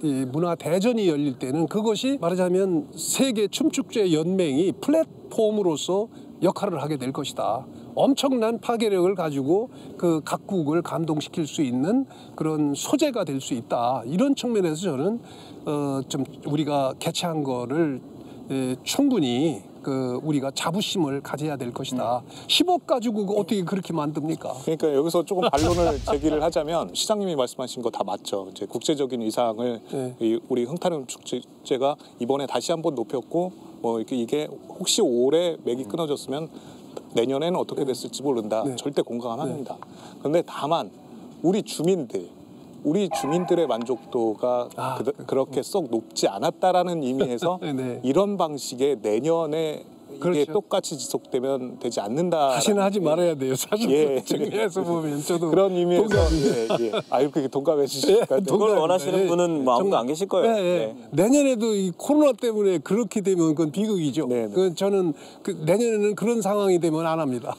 이 문화 대전이 열릴 때는 그것이 말하자면 세계 춤축제 연맹이 플랫폼으로서 역할을 하게 될 것이다. 엄청난 파괴력을 가지고 그 각국을 감동시킬 수 있는 그런 소재가 될 수 있다. 이런 측면에서 저는 좀 우리가 개최한 거를 충분히 우리가 자부심을 가져야 될 것이다. 10억 가지고 어떻게 그렇게 만듭니까? 그러니까 여기서 조금 반론을 제기를 하자면 시장님이 말씀하신 거 다 맞죠. 이제 국제적인 위상을 우리 흥타령 축제가 이번에 다시 한번 높였고 뭐 이게 혹시 올해 맥이 끊어졌으면 내년에는 어떻게 됐을지 모른다. 절대 공감합니다. 그런데 다만 우리 주민들의 만족도가 그렇게 썩 높지 않았다라는 의미에서 이런 방식의 내년에 이게 똑같이 지속되면 되지 않는다. 다시는 하지 말아야 돼요. 사실 정리해서 보면 저도 그런 의미에서 그렇게 동감해 주시니까 그걸 원하시는 분은 아무도 안 계실 거예요. 내년에도 이 코로나 때문에 그렇게 되면 그건 비극이죠. 저는 내년에는 그런 상황이 되면 안 합니다.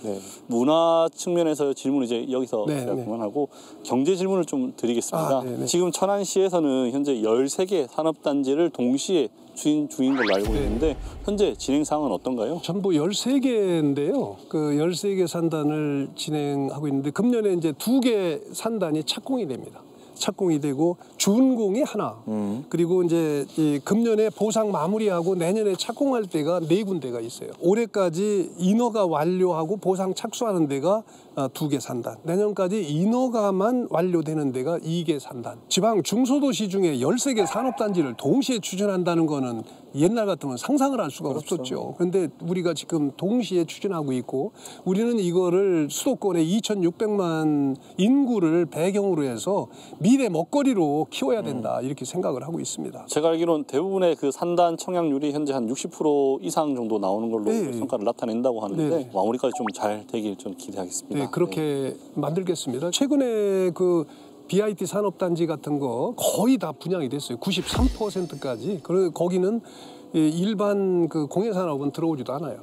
문화 측면에서 질문 이제 여기서 제가 그만하고 경제 질문을 좀 드리겠습니다. 지금 천안시에서는 현재 13개 산업단지를 동시에 추진 중인 걸로 알고 있는데 현재 진행 상황은 어떤가요? 전부 13개인데요. 그 13개 산단을 진행하고 있는데 금년에 이제 2개 산단이 착공이 됩니다. 착공이 되고 준공이 하나. 그리고 이제 금년에 보상 마무리하고 내년에 착공할 때가 4군데가 있어요. 올해까지 인허가 완료하고 보상 착수하는 데가 2개 산단. 내년까지 인허가만 완료되는 데가 2개 산단. 지방 중소도시 중에 13개 산업단지를 동시에 추진한다는 거는 옛날 같으면 상상을 할 수가 없었죠. 그런데 우리가 지금 동시에 추진하고 있고 우리는 이거를 수도권의 2,600만 인구를 배경으로 해서 미래 먹거리로 키워야 된다. 이렇게 생각을 하고 있습니다. 제가 알기로는 대부분의 그 산단 청약률이 현재 한 60% 이상 정도 나오는 걸로 성과를 나타낸다고 하는데 마무리까지 좀 잘 되길 좀 기대하겠습니다. 그렇게 만들겠습니다. 최근에 그 BIT 산업단지 같은 거 거의 다 분양이 됐어요. 93%까지. 거기는 일반 그 공예산업은 들어오지도 않아요.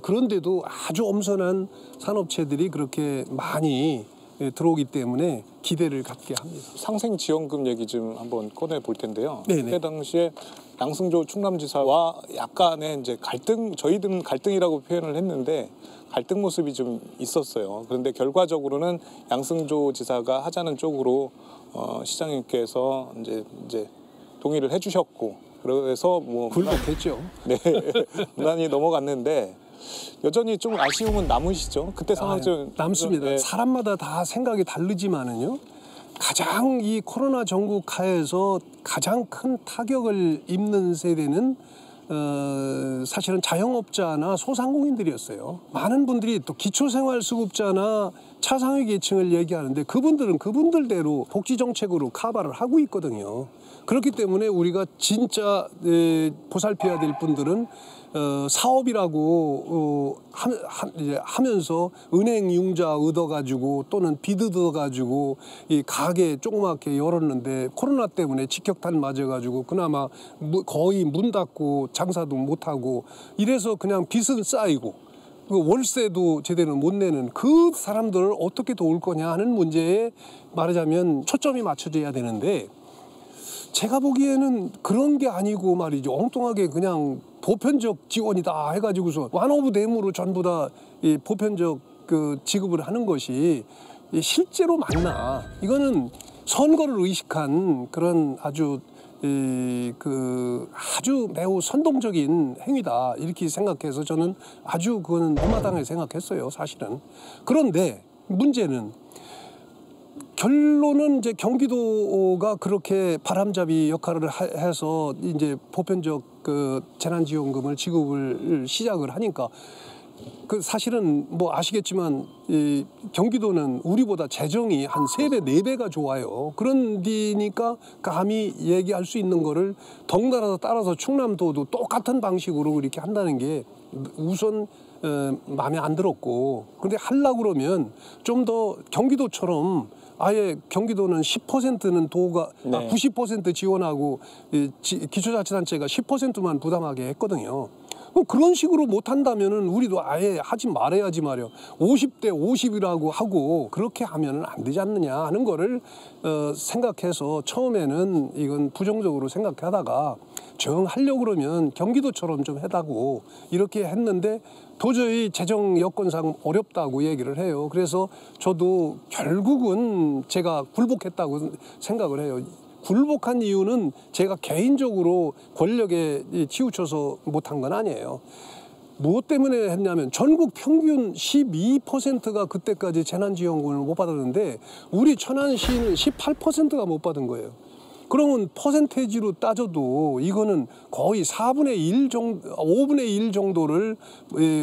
그런데도 아주 엄선한 산업체들이 그렇게 많이 들어오기 때문에 기대를 갖게 합니다. 상생지원금 얘기 좀 한번 꺼내 볼 텐데요. 그때 당시에 양승조 충남지사와 약간의 이제 갈등, 저희들은 갈등이라고 표현을 했는데 갈등 모습이 좀 있었어요. 그런데 결과적으로는 양승조 지사가 하자는 쪽으로 시장님께서 이제 동의를 해주셨고 그래서 뭐 굴복했죠. 무난히 넘어갔는데 여전히 좀 아쉬움은 남으시죠? 그때 상황 좀 남습니다. 사람마다 다 생각이 다르지만은요. 가장 이 코로나 전국 하에서 가장 큰 타격을 입는 세대는 사실은 자영업자나 소상공인들이었어요. 많은 분들이 또 기초생활수급자나 차상위 계층을 얘기하는데 그분들은 그분들대로 복지정책으로 커버를 하고 있거든요. 그렇기 때문에 우리가 진짜 보살펴야 될 분들은 사업이라고 하면서 은행 융자 얻어가지고 또는 빚 얻어가지고 이 가게 조그맣게 열었는데 코로나 때문에 직격탄 맞아가지고 그나마 거의 문 닫고 장사도 못하고 이래서 그냥 빚은 쌓이고 월세도 제대로 못 내는 그 사람들을 어떻게 도울 거냐 하는 문제에 말하자면 초점이 맞춰져야 되는데 제가 보기에는 그런 게 아니고 말이죠. 엉뚱하게 그냥 보편적 지원이다 해가지고서 완오브 댐으로 전부 다 이 보편적 그 지급을 하는 것이 실제로 맞나? 이거는 선거를 의식한 그런 아주 아주 매우 선동적인 행위다 이렇게 생각해서 저는 아주 그거는 못마땅하게 생각했어요, 사실은. 그런데 문제는 결론은 이제 경기도가 그렇게 바람잡이 역할을 해서 이제 보편적 그 재난지원금을 지급을 시작을 하니까 그 사실은 뭐 아시겠지만 이 경기도는 우리보다 재정이 한 3배, 4배가 좋아요. 그런 데니까 감히 얘기할 수 있는 거를 덩달아 따라서 충남도도 똑같은 방식으로 이렇게 한다는 게 우선 마음에 안 들었고 그런데 하려고 그러면 좀 더 경기도처럼 아예 경기도는 10%는 도가 네. 90% 지원하고 기초자치단체가 10%만 부담하게 했거든요. 그런 식으로 못한다면은 우리도 아예 하지 말아야지 말이요. 50대 50이라고 하고 그렇게 하면은 안 되지 않느냐 하는 거를 생각해서 처음에는 이건 부정적으로 생각하다가 정하려고 그러면 경기도처럼 좀 해다고 이렇게 했는데 도저히 재정 여건상 어렵다고 얘기를 해요. 그래서 저도 결국은 제가 굴복했다고 생각을 해요. 굴복한 이유는 제가 개인적으로 권력에 치우쳐서 못한 건 아니에요. 무엇 때문에 했냐면 전국 평균 12%가 그때까지 재난지원금을 못 받았는데 우리 천안시는 18%가 못 받은 거예요. 그러면 퍼센테이지로 따져도 이거는 거의 4분의 1 정도, 5분의 1 정도를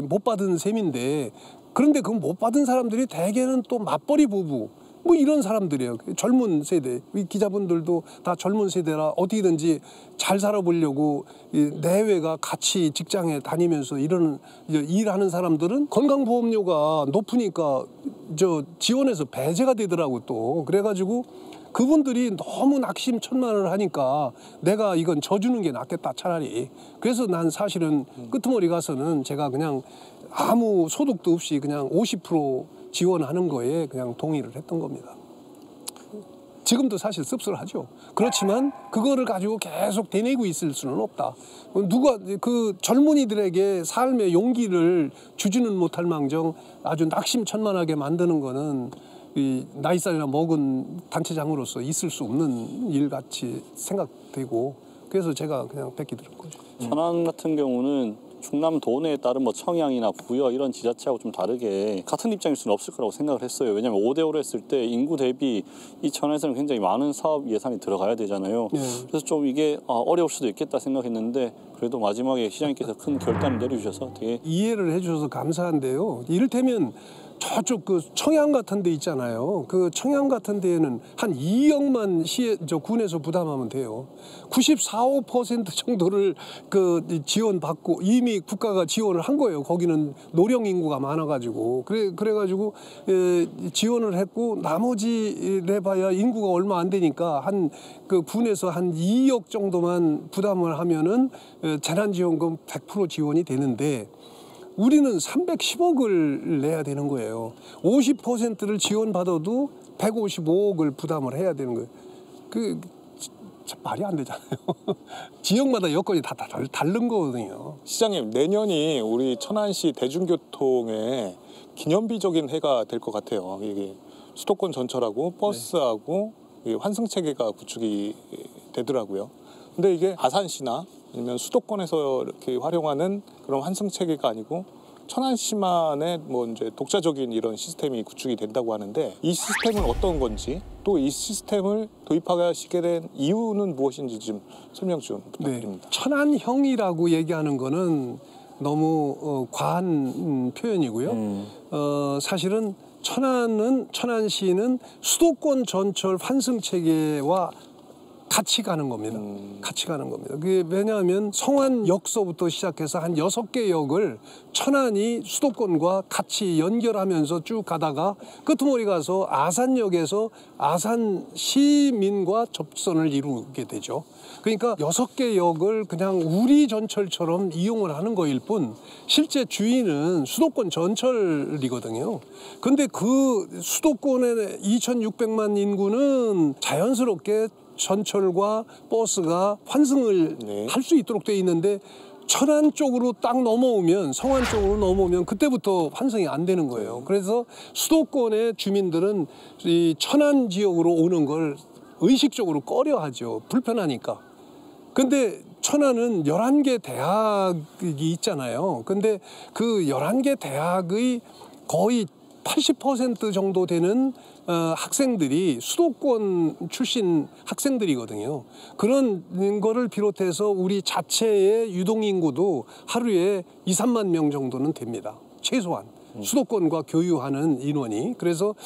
못 받은 셈인데 그런데 그 못 받은 사람들이 대개는 또 맞벌이 부부 뭐 이런 사람들이에요. 젊은 세대. 이 기자분들도 다 젊은 세대라 어디든지 잘 살아보려고 내외가 같이 직장에 다니면서 일하는 사람들은 건강보험료가 높으니까 지원해서 배제가 되더라고 또. 그래가지고 그분들이 너무 낙심천만을 하니까 내가 이건 져주는 게 낫겠다 차라리. 그래서 난 사실은 끄트머리 가서는 제가 그냥 아무 소득도 없이 그냥 50% 지원하는 거에 그냥 동의를 했던 겁니다. 지금도 사실 씁쓸하죠. 그렇지만 그거를 가지고 계속 되뇌고 있을 수는 없다. 누가 그 젊은이들에게 삶의 용기를 주지는 못할 망정 아주 낙심천만하게 만드는 거는 이 나이살이나 먹은 단체장으로서 있을 수 없는 일같이 생각되고 그래서 제가 그냥 뺏기 들은 거죠. 천안 같은 경우는 충남도 내에 따른 뭐 청양이나 부여 이런 지자체하고 좀 다르게 같은 입장일 수는 없을 거라고 생각을 했어요. 왜냐하면 5대5로 했을 때 인구 대비 이 천안에서는 굉장히 많은 사업 예산이 들어가야 되잖아요. 네. 그래서 좀 이게 어려울 수도 있겠다 생각했는데 그래도 마지막에 시장님께서 큰 결단을 내려주셔서 되게 이해를 해주셔서 감사한데요. 이를테면 저쪽 그 청양 같은 데 있잖아요. 그 청양 같은 데에는 한 2억만 군에서 부담하면 돼요. 94~95% 정도를 그 지원받고 이미 국가가 지원을 한 거예요. 거기는 노령 인구가 많아가지고 그래가지고 지원을 했고 나머지 해봐야 인구가 얼마 안 되니까 한 그 군에서 한 2억 정도만 부담을 하면은 재난지원금 100% 지원이 되는데. 우리는 310억을 내야 되는 거예요. 50%를 지원받아도 155억을 부담을 해야 되는 거예요. 참 말이 안 되잖아요. 지역마다 여건이 다 다른 거거든요. 시장님, 내년이 우리 천안시 대중교통의 기념비적인 해가 될 것 같아요. 이게 수도권 전철하고 버스하고 환승체계가 구축이 되더라고요. 근데 이게 아산시나 아니면 수도권에서 이렇게 활용하는 그런 환승체계가 아니고 천안시만의 뭐 이제 독자적인 이런 시스템이 구축이 된다고 하는데 이 시스템은 어떤 건지 또 이 시스템을 도입하시게 된 이유는 무엇인지 좀 설명 좀 부탁드립니다. 천안형이라고 얘기하는 거는 너무 과한 표현이고요. 사실은 천안시는 수도권 전철 환승 체계와 같이 가는 겁니다. 같이 가는 겁니다. 그게 왜냐하면 성안역서부터 시작해서 한 6개 역을 천안이 수도권과 같이 연결하면서 쭉 가다가 끄트머리 가서 아산역에서 아산 시민과 접선을 이루게 되죠. 그러니까 6개 역을 그냥 우리 전철처럼 이용을 하는 거일 뿐 실제 주인은 수도권 전철이거든요. 근데 그 수도권의 2,600만 인구는 자연스럽게 전철과 버스가 환승을 할 수 있도록 돼 있는데 천안 쪽으로 딱 넘어오면 성안 쪽으로 넘어오면 그때부터 환승이 안 되는 거예요. 그래서 수도권의 주민들은 이 천안 지역으로 오는 걸 의식적으로 꺼려하죠. 불편하니까. 근데 천안은 11개 대학이 있잖아요. 근데 그 11개 대학의 거의 80% 정도 되는 학생들이 수도권 출신 학생들이거든요. 그런 거를 비롯해서 우리 자체의 유동인구도 하루에 2, 3만 명 정도는 됩니다. 최소한. 수도권과 교유하는 인원이. 그래서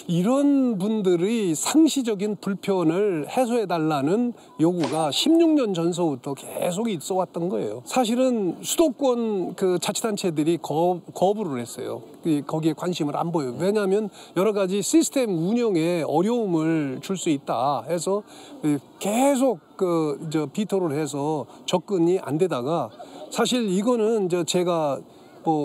이런 분들의 상시적인 불편을 해소해달라는 요구가 16년 전서부터 계속 있어 왔던 거예요. 사실은 수도권 그 자치단체들이 거부를 했어요. 거기에 관심을 안 보여요. 왜냐하면 여러 가지 시스템 운영에 어려움을 줄 수 있다 해서 계속 비토를 해서 접근이 안 되다가 사실 이거는 제가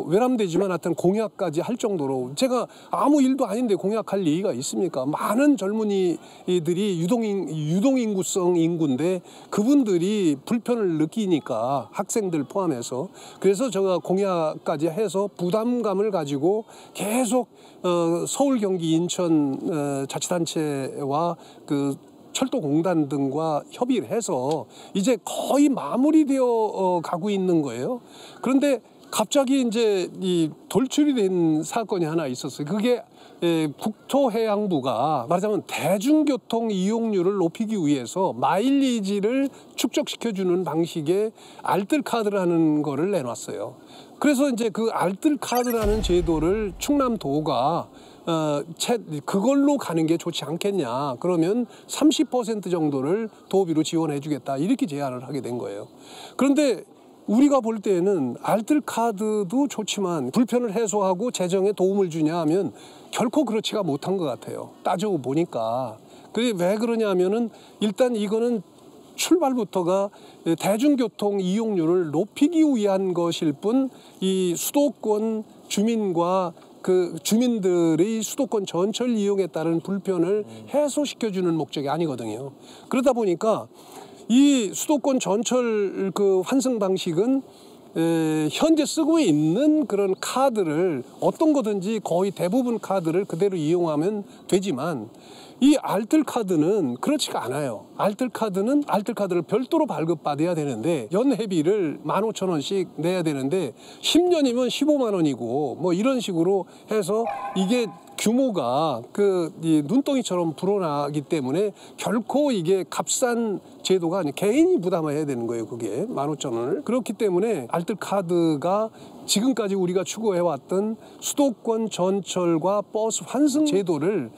외람되지만 하여튼 공약까지 할 정도로 제가 아무 일도 아닌데 공약할 얘기가 있습니까? 많은 젊은이들이 유동인구성 인구인데 그분들이 불편을 느끼니까 학생들 포함해서 그래서 제가 공약까지 해서 부담감을 가지고 계속 서울, 경기, 인천 자치단체와 그 철도공단 등과 협의를 해서 이제 거의 마무리되어 가고 있는 거예요. 그런데 갑자기 이제 이 돌출이 된 사건이 하나 있었어요. 그게 국토해양부가 말하자면 대중교통 이용률을 높이기 위해서 마일리지를 축적시켜주는 방식의 알뜰카드라는 거를 내놨어요. 그래서 이제 그 알뜰카드라는 제도를 충남도가 그걸로 가는 게 좋지 않겠냐. 그러면 30% 정도를 도비로 지원해 주겠다. 이렇게 제안을 하게 된 거예요. 그런데 우리가 볼 때는 알뜰카드도 좋지만 불편을 해소하고 재정에 도움을 주냐 하면 결코 그렇지가 못한 것 같아요. 따지고 보니까. 그게 왜 그러냐 하면은 일단 이거는 출발부터가 대중교통 이용률을 높이기 위한 것일 뿐 이 수도권 주민과 그 주민들의 수도권 전철 이용에 따른 불편을 해소시켜주는 목적이 아니거든요. 그러다 보니까 이 수도권 전철 그 환승 방식은 현재 쓰고 있는 그런 카드를 어떤 거든지 거의 대부분 카드를 그대로 이용하면 되지만 이 알뜰카드는 그렇지가 않아요. 알뜰카드는 알뜰카드를 별도로 발급받아야 되는데 연회비를 15,000원씩 내야 되는데 10년이면 15만 원이고 뭐 이런 식으로 해서 이게 규모가 이 눈덩이처럼 불어나기 때문에 결코 이게 값싼 제도가 아니라 개인이 부담해야 되는 거예요. 그게 15,000원을. 그렇기 때문에 알뜰카드가 지금까지 우리가 추구해왔던 수도권 전철과 버스 환승 제도를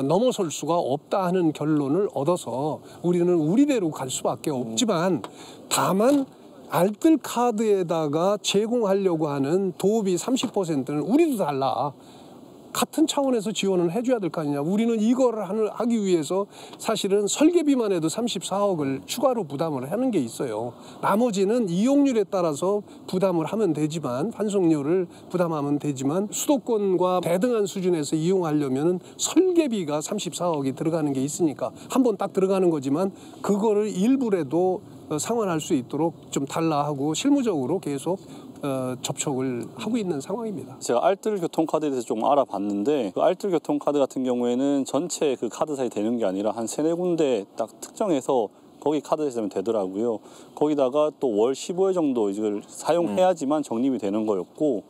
넘어설 수가 없다 하는 결론을 얻어서 우리는 우리대로 갈 수밖에 없지만 다만 알뜰카드에다가 제공하려고 하는 도비 30%는 우리도 달라. 같은 차원에서 지원을 해줘야 될 거 아니냐. 우리는 이거를 하기 위해서 사실은 설계비만 해도 34억을 추가로 부담을 하는 게 있어요. 나머지는 이용률에 따라서 부담을 하면 되지만 환승료를 부담하면 되지만 수도권과 대등한 수준에서 이용하려면 설계비가 34억이 들어가는 게 있으니까 한 번 딱 들어가는 거지만 그거를 일부라도 상환할 수 있도록 좀 달라 하고 실무적으로 계속 접촉을 하고 있는 상황입니다. 제가 알뜰교통카드에 대해서 좀 알아봤는데 그 알뜰교통카드 같은 경우에는 전체 그 카드사에 되는 게 아니라 한 3-4군데 딱 특정해서 거기 카드 되면 되더라고요. 거기다가 또 월 15회 정도 이걸 사용해야지만 적립이 되는 거였고,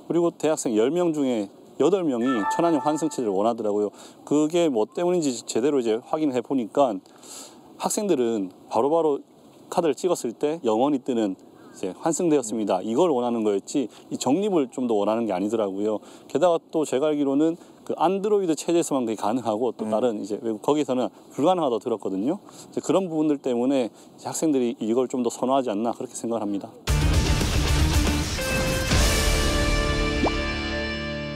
그리고 대학생 10명 중에 8명이 천안형 환승체제를 원하더라고요. 그게 뭐 때문인지 제대로 이제 확인을 해보니까 학생들은 바로바로 카드를 찍었을 때 영원히 뜨는 이제 환승되었습니다. 이걸 원하는 거였지 이 적립을 좀 더 원하는 게 아니더라고요. 게다가 또 제가 알기로는 그 안드로이드 체제에서만 그게 가능하고 또 다른 이제 외국 거기서는 불가능하다고 들었거든요. 이제 그런 부분들 때문에 이제 학생들이 이걸 좀 더 선호하지 않나 그렇게 생각을 합니다.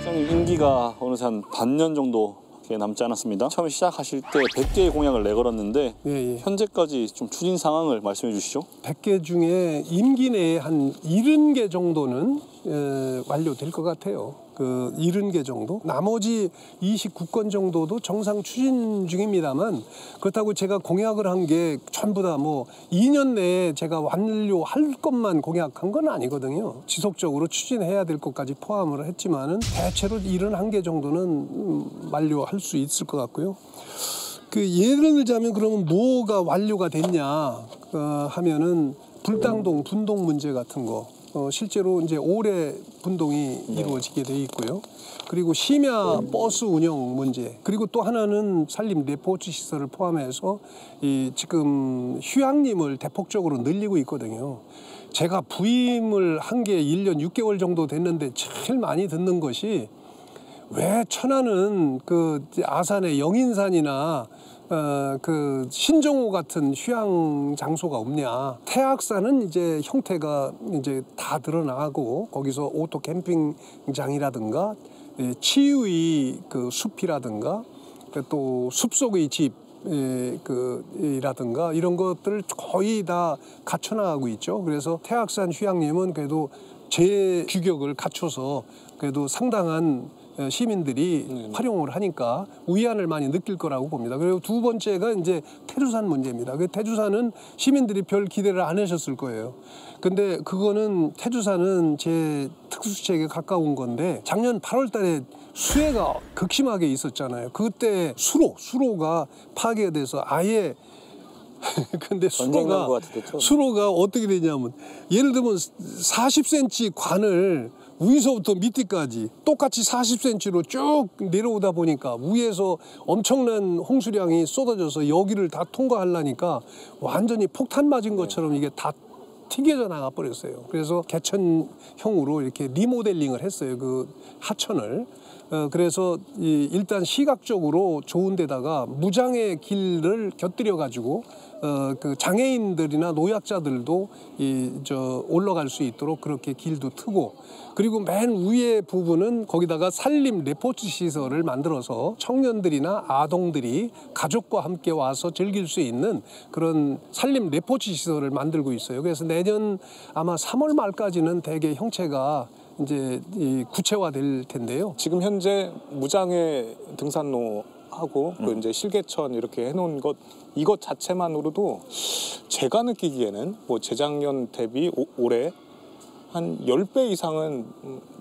시장님 임기가 어느새 한 반년 정도 남지 않았습니다. 처음에 시작하실 때 100개의 공약을 내걸었는데 예. 현재까지 좀 추진 상황을 말씀해 주시죠. 100개 중에 임기 내에 한 70개 정도는 완료될 것 같아요. 그 70개 정도. 나머지 29건 정도도 정상 추진 중입니다만, 그렇다고 제가 공약을 한 게 전부 다 뭐 2년 내에 제가 완료할 것만 공약한 건 아니거든요. 지속적으로 추진해야 될 것까지 포함을 했지만은 대체로 71개 정도는 완료할 수 있을 것 같고요. 그 예를 들자면 그러면 뭐가 완료가 됐냐 하면은 불당동, 분동 문제 같은 거. 실제로 이제 올해 분동이 이루어지게 돼 있고요. 그리고 심야 버스 운영 문제, 그리고 또 하나는 산림 레포츠 시설을 포함해서 이 지금 휴양림을 대폭적으로 늘리고 있거든요. 제가 부임을 한 게 1년 6개월 정도 됐는데 제일 많이 듣는 것이 왜 천안은 그 아산의 영인산이나 그 신정호 같은 휴양 장소가 없냐. 태악산은 이제 형태가 이제 다 드러나고 거기서 오토 캠핑장이라든가 치유의 그 숲이라든가 또 숲속의 집 이라든가 이런 것들을 거의 다 갖춰나가고 있죠. 그래서 태악산 휴양림은 그래도 제 규격을 갖춰서 그래도 상당한 시민들이 활용을 하니까 위안을 많이 느낄 거라고 봅니다. 그리고 두 번째가 이제 태주산 문제입니다. 그 태주산은 시민들이 별 기대를 안 하셨을 거예요. 근데 그거는 태주산은 제 특수지역에 가까운 건데 작년 8월 달에 수해가 극심하게 있었잖아요. 그때 수로가 파괴돼서 아예 근데 수로가 어떻게 되냐면 예를 들면 40cm 관을 위에서부터 밑에까지 똑같이 40cm로 쭉 내려오다 보니까 위에서 엄청난 홍수량이 쏟아져서 여기를 다 통과하려니까 완전히 폭탄 맞은 것처럼 이게 다 튀겨져 나가 버렸어요. 그래서 개천형으로 이렇게 리모델링을 했어요. 그 하천을. 그래서 일단 시각적으로 좋은 데다가 무장의 길을 곁들여 가지고 그 장애인들이나 노약자들도 올라갈 수 있도록 그렇게 길도 트고, 그리고 맨 위에 부분은 거기다가 산림 레포츠 시설을 만들어서 청년들이나 아동들이 가족과 함께 와서 즐길 수 있는 그런 산림 레포츠 시설을 만들고 있어요. 그래서 내년 아마 3월 말까지는 대개 형체가 이제 구체화될 텐데요. 지금 현재 무장애 등산로하고 그 이제 실개천 이렇게 해놓은 것, 이것 자체만으로도 제가 느끼기에는 뭐 재작년 대비 올해 한 10배 이상은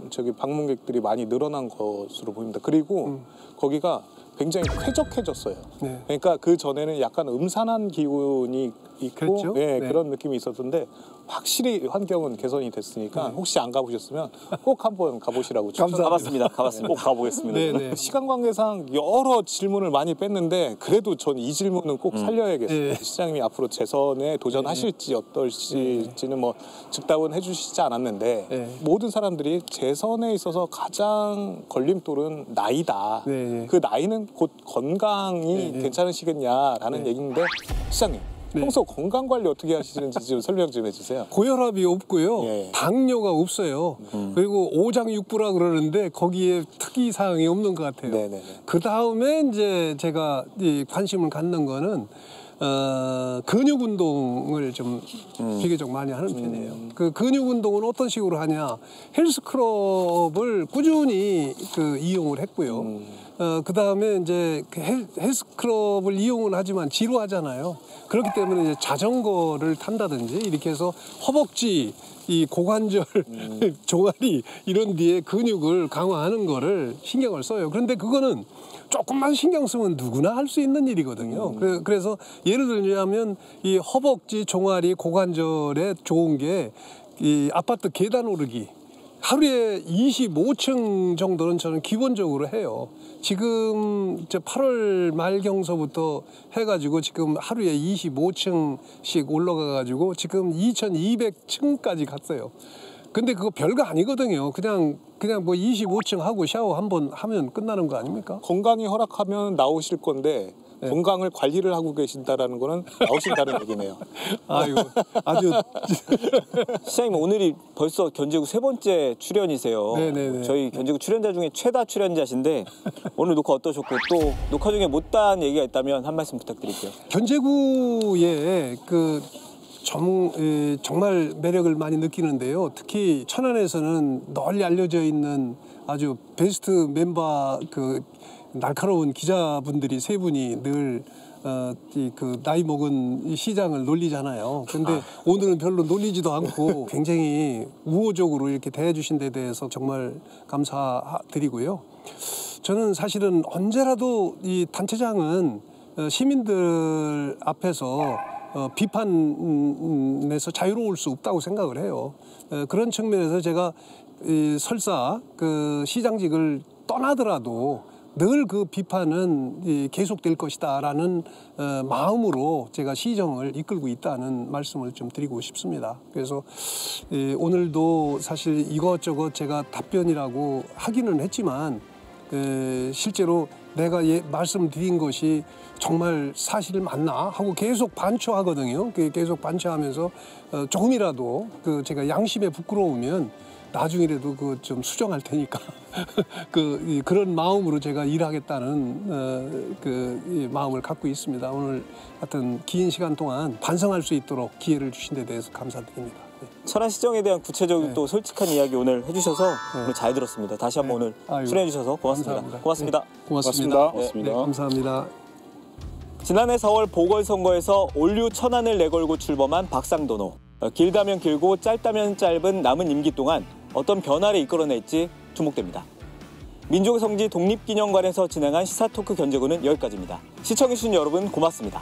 저기 방문객들이 많이 늘어난 것으로 보입니다. 그리고 거기가 굉장히 쾌적해졌어요. 네. 그러니까 그 전에는 약간 음산한 기운이 있고 그렇죠? 네, 네. 그런 느낌이 있었는데 확실히 환경은 개선이 됐으니까 혹시 안 가보셨으면 꼭 한번 가보시라고 가봤습니다. 꼭 가보겠습니다. 네네. 시간 관계상 여러 질문을 많이 뺐는데 그래도 전 이 질문은 꼭 살려야겠어요. 네. 시장님이 앞으로 재선에 도전하실지 어떨지는 뭐 즉답은 해주시지 않았는데 네. 모든 사람들이 재선에 있어서 가장 걸림돌은 나이다. 네. 그 나이는 곧 건강이 괜찮으시겠냐라는 얘기인데 시장님 평소 건강 관리 어떻게 하시는지 좀 설명 좀 해주세요. 고혈압이 없고요. 예. 당뇨가 없어요. 그리고 오장육부라 그러는데 거기에 특이 사항이 없는 것 같아요. 네네네. 그 다음에 이제 제가 이 관심을 갖는 거는 근육 운동을 좀 비교적 많이 하는 편이에요. 그 근육 운동은 어떤 식으로 하냐? 헬스클럽을 꾸준히 이용을 했고요. 그 다음에 이제 헬스클럽을 이용은 하지만 지루하잖아요. 그렇기 때문에 이제 자전거를 탄다든지 이렇게 해서 허벅지 이 고관절, 종아리 이런 뒤에 근육을 강화하는 거를 신경을 써요. 그런데 그거는 조금만 신경 쓰면 누구나 할 수 있는 일이거든요. 그래서 예를 들자면 이 허벅지, 종아리, 고관절에 좋은 게 이 아파트 계단 오르기. 하루에 25층 정도는 저는 기본적으로 해요. 지금 8월 말경서부터 해가지고 지금 하루에 25층씩 올라가가지고 지금 2200층까지 갔어요. 근데 그거 별거 아니거든요. 그냥 뭐 25층 하고 샤워 한번 하면 끝나는 거 아닙니까? 건강이 허락하면 나오실 건데 건강을 관리를 하고 계신다라는 거는 나오신다는 얘기네요. 아이고, 아주 시장님 오늘이 벌써 견제구 3번째 출연이세요. 네네네. 저희 견제구 출연자 중에 최다 출연자신데 오늘 녹화 어떠셨고 또 녹화 중에 못다한 얘기가 있다면 한 말씀 부탁드릴게요. 견제구에 정말 매력을 많이 느끼는데요. 특히 천안에서는 널리 알려져 있는 아주 베스트 멤버 날카로운 기자분들이 3분이 늘 나이 먹은 시장을 놀리잖아요. 근데 오늘은 별로 놀리지도 않고 굉장히 우호적으로 이렇게 대해주신 데 대해서 정말 감사드리고요. 저는 사실은 언제라도 이 단체장은 시민들 앞에서 비판에서 자유로울 수 없다고 생각을 해요. 그런 측면에서 제가 설사 시장직을 떠나더라도 늘 그 비판은 계속될 것이다라는 마음으로 제가 시정을 이끌고 있다는 말씀을 좀 드리고 싶습니다. 그래서 오늘도 사실 이것저것 제가 답변이라고 하기는 했지만 실제로 내가 말씀드린 것이 정말 사실 맞나 하고 계속 반추하거든요. 계속 반추하면서 조금이라도 제가 양심에 부끄러우면 나중이라도 좀 수정할 테니까 그런 마음으로 제가 일하겠다는 마음을 갖고 있습니다. 오늘 하여튼 긴 시간 동안 반성할 수 있도록 기회를 주신 데 대해서 감사드립니다. 네. 천안시정에 대한 구체적인 또 솔직한 이야기 오늘 해주셔서 오늘 잘 들었습니다. 다시 한번 오늘 출연해주셔서 고맙습니다. 감사합니다. 고맙습니다. 네, 고맙습니다. 고맙습니다. 네, 감사합니다. 지난해 4월 보궐선거에서 올류 천안을 내걸고 출범한 박상도노. 길다면 길고 짧다면 짧은 남은 임기 동안 어떤 변화를 이끌어낼지 주목됩니다. 민족의 성지 독립기념관에서 진행한 시사토크 견제구는 여기까지입니다. 시청해주신 여러분 고맙습니다.